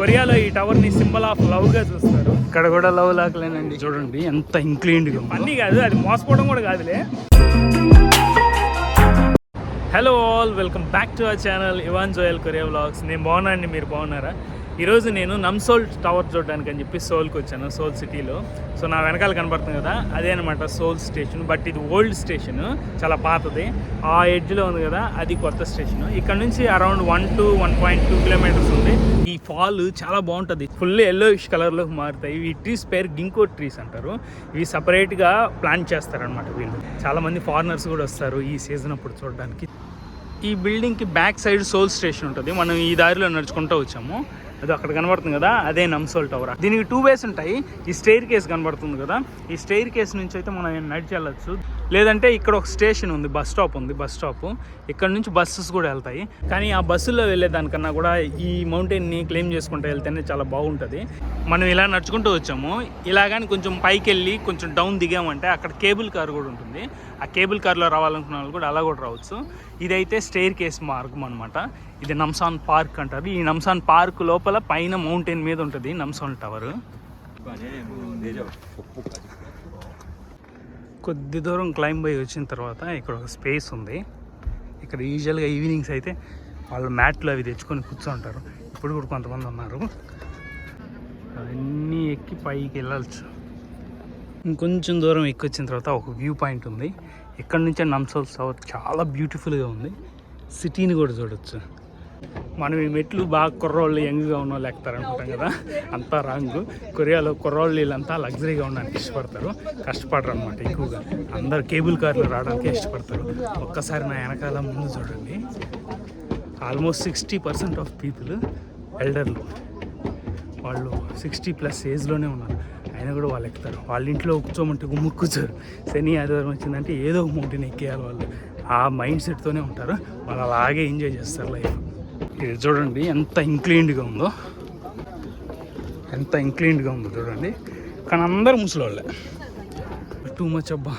కొరియాలో ఈ టవర్ ని సింబల్ ఆఫ్ లవ్ గా చూస్తారు. ఇక్కడ కూడా లవ్ లాక్లేనండి, చూడండి ఎంత ఇంక్లైన్డ్ గా. అన్నీ కాదు, అది మోసపోవడం కూడా కాదులే. Hello all, welcome back to our channel Ivan Joel Korea vlogs. నేను బాగున్నానండి, మీరు బాగున్నారా? ఈరోజు నేను నమ్సోల్ టవర్ చూడడానికి అని చెప్పి సోల్కి వచ్చాను, సోల్ సిటీలో. సో నా వెనకాల కనబడుతుంది కదా, అదే అనమాట సోల్ స్టేషన్. బట్ ఇది ఓల్డ్ స్టేషన్, చాలా పాతది. ఆ ఎడ్జ్లో ఉంది కదా, అది కొత్త స్టేషన్. ఇక్కడ నుంచి అరౌండ్ 1 to 1.2 కిలోమీటర్స్ ఉంది. ఈ ఫాల్ చాలా బాగుంటుంది, ఫుల్ ఎల్లోయిష్ కలర్లోకి మారుతాయి. ఈ ట్రీస్ పేరు గింకో ట్రీస్ అంటారు. ఇవి సపరేట్గా ప్లాంట్ చేస్తారనమాట వీళ్ళు. చాలామంది ఫారినర్స్ కూడా వస్తారు ఈ సీజన్ అప్పుడు చూడడానికి. ఈ బిల్డింగ్కి బ్యాక్ సైడ్ సోల్ స్టేషన్ ఉంటుంది. మనం ఈ దారిలో నడుచుకుంటూ వచ్చాము, అది అక్కడ కనబడుతుంది కదా, అదే నమ్సోల్ టవర్. దీనికి 2 ways ఉంటాయి. ఈ స్టెయిర్ కేస్ కనబడుతుంది కదా, ఈ స్టెయిర్ కేస్ నుంచి అయితే మనం నడిచి వెళ్ళచ్చు. లేదంటే ఇక్కడ ఒక స్టేషన్ ఉంది, బస్ స్టాప్ ఉంది. బస్ స్టాప్ ఇక్కడ నుంచి బస్సెస్ కూడా వెళ్తాయి. కానీ ఆ బస్సుల్లో వెళ్ళేదానికన్నా కూడా ఈ మౌంటైన్ని క్లెయిమ్ చేసుకుంటూ వెళ్తేనే చాలా బాగుంటుంది. మనం ఇలా నడుచుకుంటూ వచ్చాము. ఇలాగని కొంచెం పైకి వెళ్ళి కొంచెం డౌన్ దిగామంటే అక్కడ కేబుల్ కార్ కూడా ఉంటుంది. ఆ కేబుల్ కార్లో రావాలనుకున్న వాళ్ళు కూడా అలా కూడా రావచ్చు. ఇదైతే స్టెయిర్ కేస్ మార్గం అనమాట. ఇది నమ్సాన్ పార్క్ అంటారు. ఈ నమ్సాన్ పార్క్ లోపల పైన మౌంటైన్ మీద ఉంటుంది నమ్సాన్ టవర్. కొద్ది దూరం క్లైంబ్ అయ్యి వచ్చిన తర్వాత ఇక్కడ ఒక స్పేస్ ఉంది. ఇక్కడ యూజువల్గా ఈవినింగ్స్ అయితే వాళ్ళు మ్యాట్లు అవి తెచ్చుకొని కూర్చోంటారు. ఇప్పుడు కూడా కొంతమంది ఉన్నారు. అవన్నీ ఎక్కి పైకి వెళ్ళచ్చు. ఇంకొంచెం దూరం ఎక్కి వచ్చిన తర్వాత ఒక వ్యూ పాయింట్ ఉంది. ఇక్కడ నుంచే నమ్సోల్ టవర్ చాలా బ్యూటిఫుల్గా ఉంది. సిటీని కూడా చూడొచ్చు. మనం ఈ మెట్లు బాగా కుర్రోళ్ళు యంగ్గా ఉన్న వాళ్ళు ఎక్కుతారనుకుంటాం కదా, అంతా రాంగ్. కొరియాలో కుర్రోళ్ళు వీళ్ళంతా లగ్జరీగా ఉండడానికి ఇష్టపడతారు, కష్టపడరు అనమాట ఎక్కువగా. అందరు కేబుల్ కార్లు రావడానికి ఇష్టపడతారు. ఒక్కసారి నా వెనకాల ముందు చూడండి, ఆల్మోస్ట్ 60% ఆఫ్ పీపుల్ ఎల్డర్లు, వాళ్ళు 60+ ఏజ్లోనే ఉన్నారు. అయినా కూడా వాళ్ళు ఎక్కుతారు. వాళ్ళ ఇంట్లో కూర్చోమంటే గుమ్ముకు కూర్చోరు. శని ఆదివారం వచ్చిందంటే ఏదో ఒక మౌంటైన్ ఎక్కేయాలి వాళ్ళు. ఆ మైండ్ సెట్తోనే ఉంటారు. వాళ్ళు అలాగే ఎంజాయ్ చేస్తారు లైఫ్. ఇది చూడండి ఎంత ఇంక్లైన్డ్గా ఉందో, ఎంత ఇంక్లైన్డ్గా ఉందో చూడండి. కానీ అందరూ ముసలోళ్ళే. టూ మచ్ అబ్బా.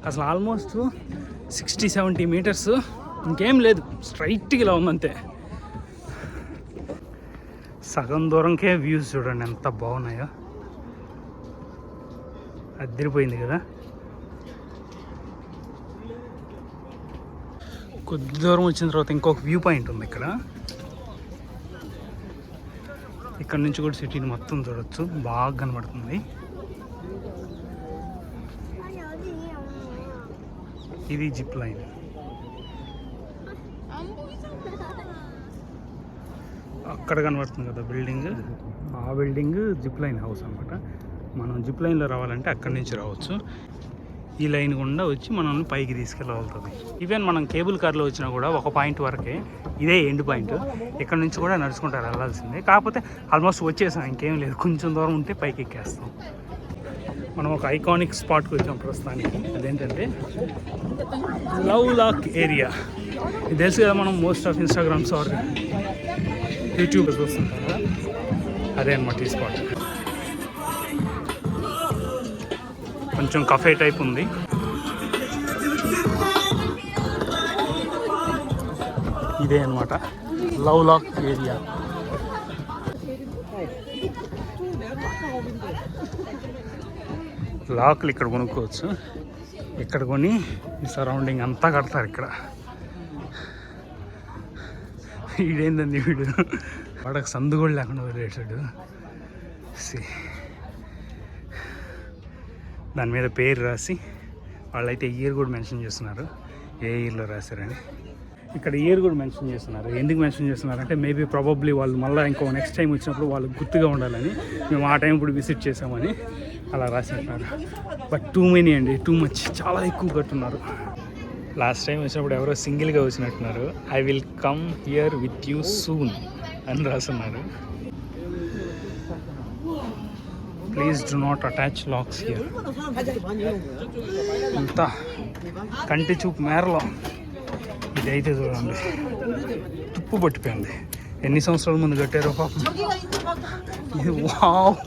అసలు ఆల్మోస్ట్ 60-70 మీటర్స్ ఇంకేం లేదు, స్ట్రైట్గా ఇలా ఉందంతే. సగం దూరంకే వ్యూస్ చూడండి ఎంత బాగున్నాయో. అదిరిపోయింది కదా. కొద్ది దూరం వచ్చిన తర్వాత ఇంకొక వ్యూ పాయింట్ ఉంది ఇక్కడ. ఇక్కడ నుంచి కూడా సిటీని మొత్తం చూడొచ్చు, బాగా కనబడుతుంది. ఇది జిప్ లైన్. అక్కడ కనబడుతుంది కదా బిల్డింగ్, ఆ బిల్డింగ్ జిప్ లైన్ హౌస్ అనమాట. మనం జిప్ లైన్లో రావాలంటే అక్కడి నుంచి రావచ్చు. ఈ లైన్ గుండా వచ్చి మనల్ని పైకి తీసుకెళ్ళగలుగుతుంది. ఈవెన్ మనం కేబుల్ కార్లో వచ్చినా కూడా ఒక పాయింట్ వరకే, ఇదే ఎండ్ పాయింట్. ఇక్కడ నుంచి కూడా నడుచుకుంటారు వెళ్ళాల్సిందే. కాకపోతే ఆల్మోస్ట్ వచ్చేసాం, ఇంకేం లేదు. కొంచెం దూరం ఉంటే పైకి ఎక్కేస్తాం. మనం ఒక ఐకానిక్ స్పాట్కి వచ్చాం ప్రస్తుతానికి. అదేంటంటే లవ్ లాక్ ఏరియా. ఇది తెలుసు కదా, మనం most of Instagrams or YouTube చూస్తుంటాం కదా, అదే అనమాట ఈ స్పాట్. కొంచెం కఫే టైప్ ఉంది. ఇదే అనమాట లవ్ లాక్ ఏరియా. లాక్లు ఇక్కడ కొనుక్కోవచ్చు. ఇక్కడ కొని ఈ సరౌండింగ్ అంతా కడతారు ఇక్కడ. వీడేందండి వీడు, వాడకు సందు కూడా లేకుండా వదిలేసాడు. దాని మీద పేరు రాసి, వాళ్ళైతే ఇయర్ కూడా మెన్షన్ చేస్తున్నారు, ఏ ఇయర్లో రాశారని. ఇక్కడ ఇయర్ కూడా మెన్షన్ చేస్తున్నారు. ఎందుకు మెన్షన్ చేస్తున్నారంటే మేబీ ప్రాబబ్లీ వాళ్ళు మళ్ళీ ఇంకో నెక్స్ట్ టైం వచ్చినప్పుడు వాళ్ళు గుర్తుగా ఉండాలని, మేము ఆ టైం ఇప్పుడు విజిట్ చేసామని అలా రాసినట్టున్నారు. బట్ టూ మెనీ అండి, టూ మచ్, చాలా ఎక్కువ కట్టున్నారు. లాస్ట్ టైం వచ్చినప్పుడు ఎవరో సింగిల్గా వచ్చినట్టున్నారు. I will come here with you soon అని రాస్తున్నారు. Please do not attach locks here. ఇంత కంటి చూపు మేరలో ఇదైతే చూడండి, తుప్పు పట్టిపోయింది. ఎన్ని సంవత్సరాల ముందు కట్టారో పాపం. ఇది వావ్,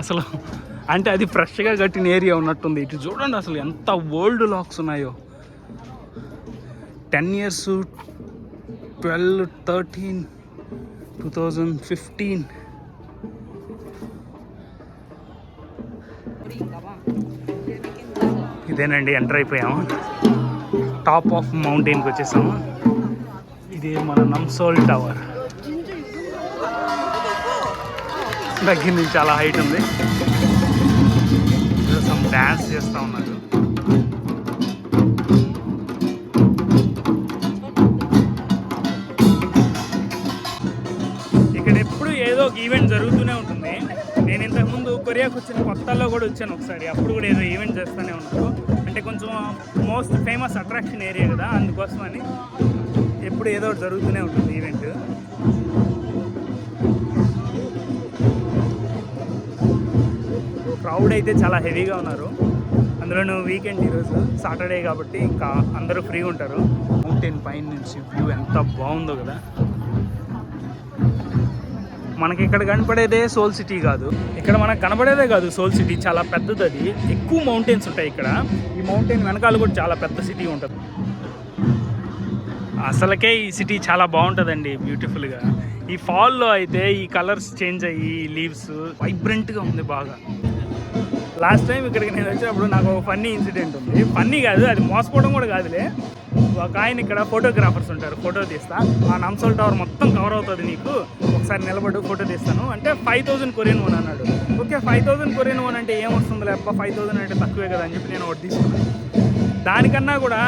అసలు అంటే అది ఫ్రెష్గా కట్టిన ఏరియా ఉన్నట్టుంది. ఇటు చూడండి అసలు ఎంత ఓల్డ్ లాక్స్ ఉన్నాయో. 10 years, 12, 13, 2015. ఇదేనండి, ఎంటర్ అయిపోయాము. టాప్ ఆఫ్ మౌంటైన్కి వచ్చేసాము. ఇది మన నమ్సోల్ టవర్. దగ్గర నుంచి చాలా హైట్ ఉంది. సమ్ డ్యాన్స్ చేస్తూ ఉన్నారు. ఇక్కడ ఎప్పుడు ఏదో ఒక ఈవెంట్ జరుగుతూనే ఉంటుంది. నేను ఇంతకుముందు కొరియాకు వచ్చిన కొత్తలో కూడా వచ్చాను ఒకసారి. అప్పుడు కూడా ఏదో ఈవెంట్ చేస్తూనే ఉన్నారు. అంటే కొంచెం మోస్ట్ ఫేమస్ అట్రాక్షన్ ఏరియా కదా, అందుకోసమని ఎప్పుడు ఏదో ఒకటి జరుగుతూనే ఉంటుంది ఈవెంట్. క్రౌడ్ అయితే చాలా హెవీగా ఉన్నారు. అందులోనూ వీకెండ్ ఈరోజు సాటర్డే కాబట్టి ఇంకా అందరూ ఫ్రీగా ఉంటారు. మౌంటైన్ పైన నుంచి వ్యూ ఎంత బాగుందో కదా. మనకి ఇక్కడ కనపడేదే సోల్ సిటీ కాదు, ఇక్కడ మనకు కనపడేదే కాదు సోల్ సిటీ. చాలా పెద్దది, అది ఎక్కువ మౌంటైన్స్ ఉంటాయి ఇక్కడ. ఈ మౌంటైన్ వెనకాల కూడా చాలా పెద్ద సిటీ ఉంటుంది. అసలుకే ఈ సిటీ చాలా బాగుంటుందండి, బ్యూటిఫుల్గా. ఈ ఫాల్లో అయితే ఈ కలర్స్ చేంజ్ అయ్యి లీవ్స్ వైబ్రెంట్గా ఉంది బాగా. లాస్ట్ టైం ఇక్కడికి నేను వచ్చినప్పుడు నాకు ఒక ఫన్నీ ఇన్సిడెంట్ ఉంది. ఫన్నీ కాదు, అది మోసపోవడం కూడా కాదులే. ఒక ఆయన ఇక్కడ ఫోటోగ్రాఫర్స్ ఉంటారు, ఫోటో తీస్తా, ఆ నమ్సోల్ టవర్ మొత్తం కవర్ అవుతుంది నీకు, ఒకసారి నిలబడు ఫోటో తీస్తాను అంటే 5000 కొరియన్ వన్ అన్నాడు. ఓకే 5000 కొరియన్ వన్ అంటే ఏమొస్తుంది లేప్ప, 5000 అంటే తక్కువే కదా అని చెప్పి నేను ఒకటి తీసుకున్నాను. దానికన్నా కూడా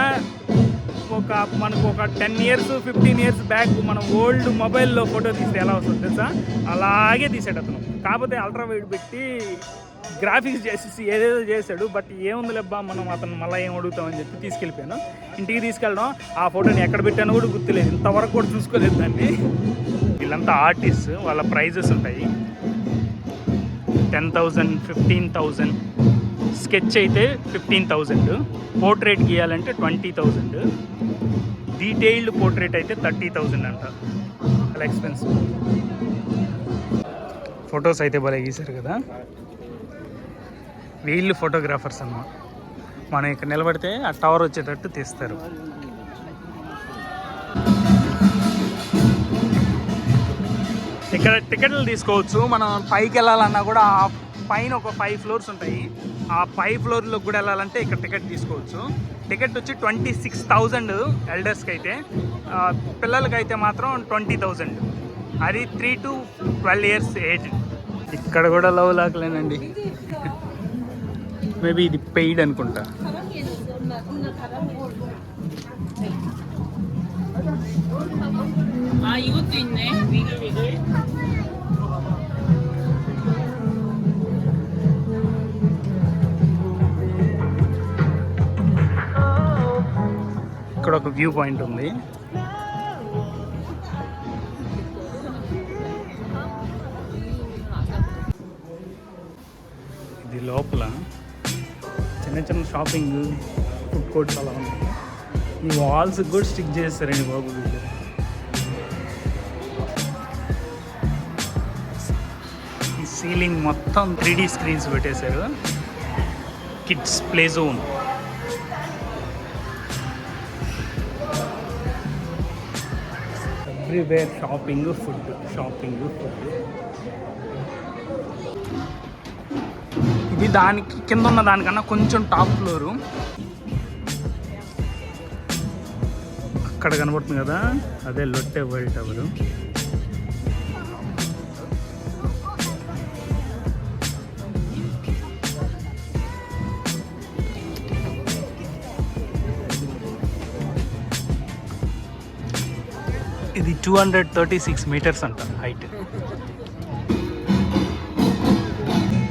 మనకు ఒక 10 years 15 years బ్యాక్ మనం ఓల్డ్ మొబైల్లో ఫోటో తీస్తే ఎలా వస్తుంది తెలుసా, అలాగే తీసాడు అతను. కాకపోతే అల్ట్రా వైడ్ పెట్టి గ్రాఫిక్స్ చేసేసి ఏదేదో చేశాడు. బట్ ఏముంది లేబ్బా, మనం అతను మళ్ళీ ఏం అడుగుతామని చెప్పి తీసుకెళ్ళిపోయాను. ఇంటికి తీసుకెళ్ళడం, ఆ ఫోటోని ఎక్కడ పెట్టానో కూడా గుర్తులేదు, ఇంతవరకు కూడా చూసుకోలేదు దాన్ని. వీళ్ళంతా ఆర్టిస్ట్, వాళ్ళ ప్రైజెస్ ఉంటాయి. 10,000, 15,000, స్కెచ్ అయితే 15,000, పోర్ట్రేట్ గీయాలంటే 20,000, డీటెయిల్డ్ పోర్ట్రేట్ అయితే 30,000 అంట. చాలా ఎక్స్పెన్సివ్. ఫొటోస్ అయితే భలే గీశారు కదా. వీళ్ళు ఫోటోగ్రాఫర్స్ అన్నమాట. మనం ఇక్కడ నిలబడితే ఆ టవర్ వచ్చేటట్టు తీస్తారు. ఇక్కడ టికెట్లు తీసుకోవచ్చు. మనం పైకి వెళ్ళాలన్నా కూడా ఆ పైన ఒక 5 floors ఉంటాయి. ఆ 5 floorలకు కూడా వెళ్ళాలంటే ఇక్కడ టికెట్ తీసుకోవచ్చు. టికెట్ వచ్చి 26,000 ఎల్డర్స్కి అయితే, పిల్లలకి అయితే మాత్రం 20,000. అది 3 to 12 years ఏజ్. ఇక్కడ కూడా లవ్ లాక్లేనండి. మేబీ ఇది పెయిడ్ అనుకుంటా. ఇక్కడ ఒక వ్యూ పాయింట్ ఉంది. ఇది లోపల చిన్న చిన్న షాపింగ్, ఫుడ్ కోర్ట్స్ అలా ఉన్నాయి. ఈ వాల్స్ కూడా స్టిక్ చేస్తారండి బాబు వీళ్ళు. ఈ సీలింగ్ మొత్తం 3D స్క్రీన్స్ పెట్టేశారు. Kids play zone. Everywhere shopping, food, shopping, food. ఇది దానికి కింద ఉన్న దానికన్నా కొంచెం టాప్ ఫ్లోరు. అక్కడ కనబడుతుంది కదా, అదే లొట్టె వరల్డ్ టవర్. ఇది 236 meters అంట హైట్.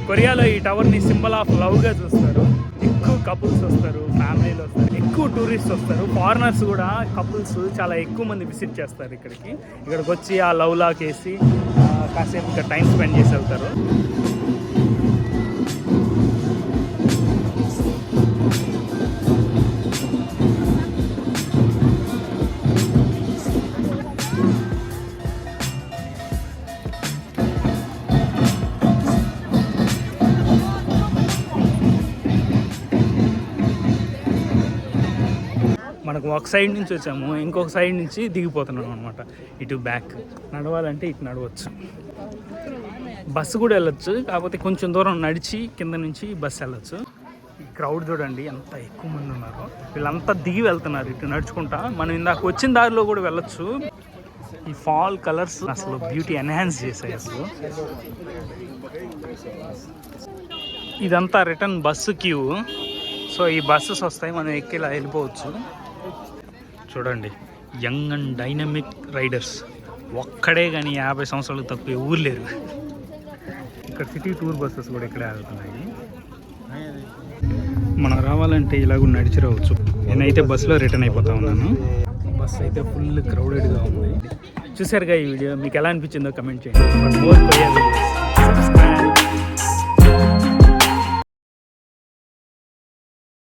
కొరియాలో ఈ టవర్ని సింబల్ ఆఫ్ లవ్గా చూస్తారు. ఎక్కువ కపుల్స్ వస్తారు, ఫ్యామిలీలు వస్తారు, ఎక్కువ టూరిస్ట్ వస్తారు, ఫారినర్స్ కూడా. కపుల్స్ చాలా ఎక్కువ మంది విజిట్ చేస్తారు ఇక్కడికి వచ్చి ఆ లవ్ లాక్ వేసి కాసేపు ఇక్కడ టైం స్పెండ్ చేసి వెళ్తారు. మనకు ఒక సైడ్ నుంచి వచ్చాము, ఇంకొక సైడ్ నుంచి దిగిపోతున్నాం అనమాట. ఇటు బ్యాక్ నడవాలంటే ఇటు నడవచ్చు. బస్సు కూడా వెళ్ళొచ్చు, కాకపోతే కొంచెం దూరం నడిచి కింద నుంచి బస్సు వెళ్ళొచ్చు. ఈ క్రౌడ్ చూడండి ఎంత ఎక్కువ మంది ఉన్నారు. వీళ్ళంతా దిగి వెళ్తున్నారు ఇటు నడుచుకుంటా. మనం ఇందాక వచ్చిన దారిలో కూడా వెళ్ళొచ్చు. ఈ ఫాల్ కలర్స్ అసలు బ్యూటీ ఎన్హాన్స్ చేశాయి అసలు. ఇదంతా రిటర్న్ బస్సు క్యూ. సో ఈ బస్సెస్ వస్తాయి, మనం ఎక్కి ఇలా వెళ్ళిపోవచ్చు. చూడండి, యంగ్ అండ్ డైనమిక్ రైడర్స్. ఒక్కడే కానీ 50 సంవత్సరాలు తక్కువ ఊరు లేరు. ఇక్కడ సిటీ టూర్ బస్సెస్ కూడా ఇక్కడే ఆగుతున్నాయి. మనం రావాలంటే ఇలాగ నడిచి రావచ్చు. నేనైతే బస్సులో రిటర్న్ అయిపోతా ఉన్నాను. బస్ అయితే ఫుల్ క్రౌడెడ్గా ఉంది. చూసారుగా ఈ వీడియో, మీకు ఎలా అనిపించిందో కమెంట్ చేయండి.